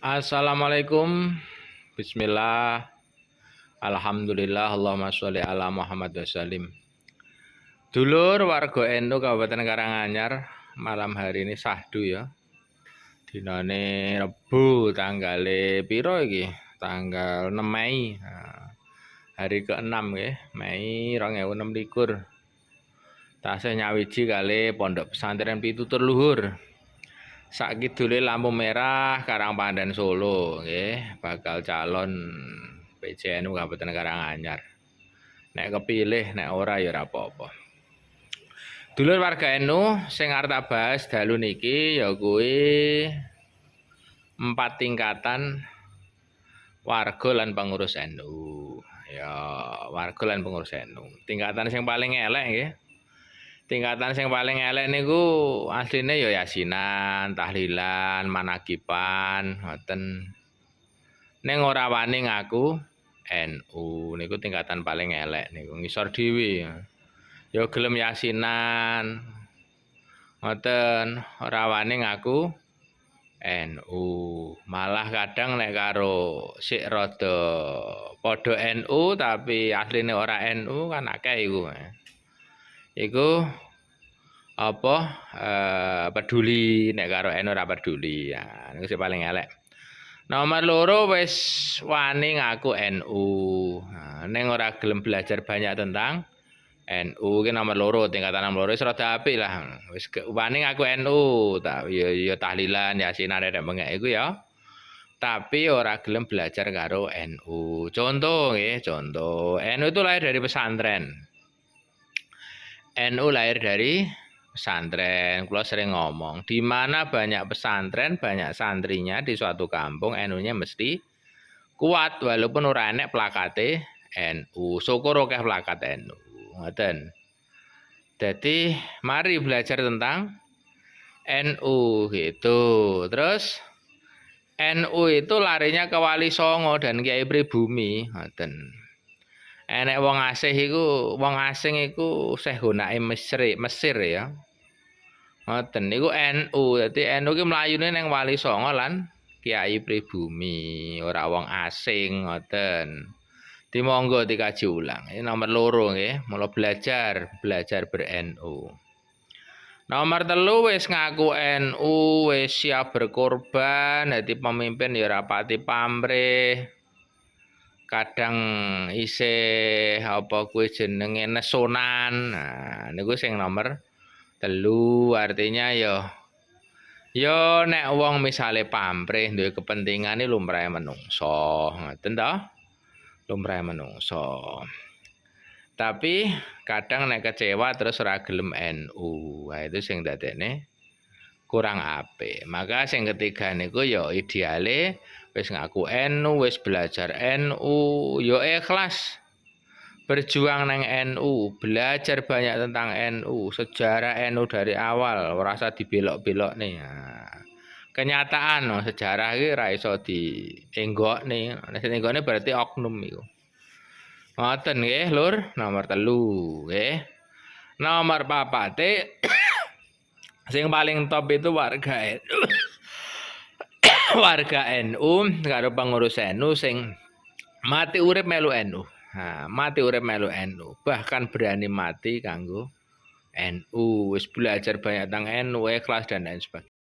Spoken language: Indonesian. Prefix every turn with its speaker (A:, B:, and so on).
A: Assalamualaikum. Bismillah. Alhamdulillah. Allahumma sholli ala Muhammad wasallim. Dulur warga NU Kabupaten Karanganyar, malam hari ini sahdu ya. Dinane Rebu tanggale piro iki? Tanggal 6 Mei. Hari ke-6 nggih, Mei 2026. Tasih nyawiji kali Pondok Pesantren Pitutur Luhur. Sakidule lampu merah Karangpandan Solo nggih, bakal calon PCNU Kabupaten Karanganyar. Nek kepilih, nek ora ya ora apa-apa. Dulur warga NU sing arep tak bahas dalu niki ya kuwi 4 tingkatan warga lan pengurus NU. Ya, warga lan pengurus NU. Tingkatan sing paling elek nggih. Tingkatan sing paling elek niku asline ya yasinan, tahlilan, manakipan, ngoten. Ning ora wani ngaku NU niku tingkatan paling elek niku ngisor dhewe. Ya gelem yasinan. Ngoten, ora wani ngaku NU. Malah kadang nek karo sik rada padha NU tapi asline ora NU kan akeh iku. Iku apa peduli nek karo NU ora peduli ya niku sing paling elek. Nomor loro wis wani ngaku NU. Ning ora gelem belajar banyak tentang NU ki nomor loro, tingkatan nomor loro wis rada apik lah. Wis wani ngaku NU, ya tahlilan, yasinan rek bengek iku ya. Tapi ora gelem belajar karo NU. Contoh nggih, contoh. NU itu lahir dari pesantren. NU lahir dari pesantren. Kula sering ngomong, di mana banyak pesantren, banyak santrinya di suatu kampung, NU-nya mesti kuat walaupun ora enek plakate NU. Syukur akeh plakat NU. Ngoten. Jadi mari belajar tentang NU gitu. Terus NU itu larinya ke Wali Songo dan Kiai Pribumi, ngoten. Enek wong asing iku Syekh Naim Mesir ya. Ngoten niku NU. Dadi NU ki mlayune ning Wali Songo lan Kiai Pribumi, ora wong asing ngoten. Dimonggo dikaji ulang. Ini nomor loro nggih, mula belajar ber-NU. Nomor telu wis ngaku NU, wis siap berkorban, dadi pemimpin ya rapati pamrih. Kadang isih apa kuwi jenenge nesonan. Nah, niku sing nomor telu, artinya ya nek wong misale pamrih duwe kepentingane lumrahe menungso, ngoten to? Lumrahe menungso. Tapi kadang nek kecewa terus ora gelem NU. Wah itu sing dadekne kurang apik. Maka sing ketiga niku ya ideale wis ngaku NU, wis belajar NU, ya ikhlas berjuang nang NU, belajar banyak tentang NU, sejarah NU dari awal, ora usah dibelok-belokne. Nah, kenyataan sejarah iki ora iso dienggokne. Nek dienggokne berarti oknum iku. Ngoten nggih, Lur. Nomor telu nggih. Nomor papate sing paling top itu warga NU. Warga NU karo pengurus NU sing mati urip melu NU. Nah, mati urip melu NU, bahkan berani mati kanggo NU, wis belajar banyak tentang NU, ikhlas dan lain sebagainya.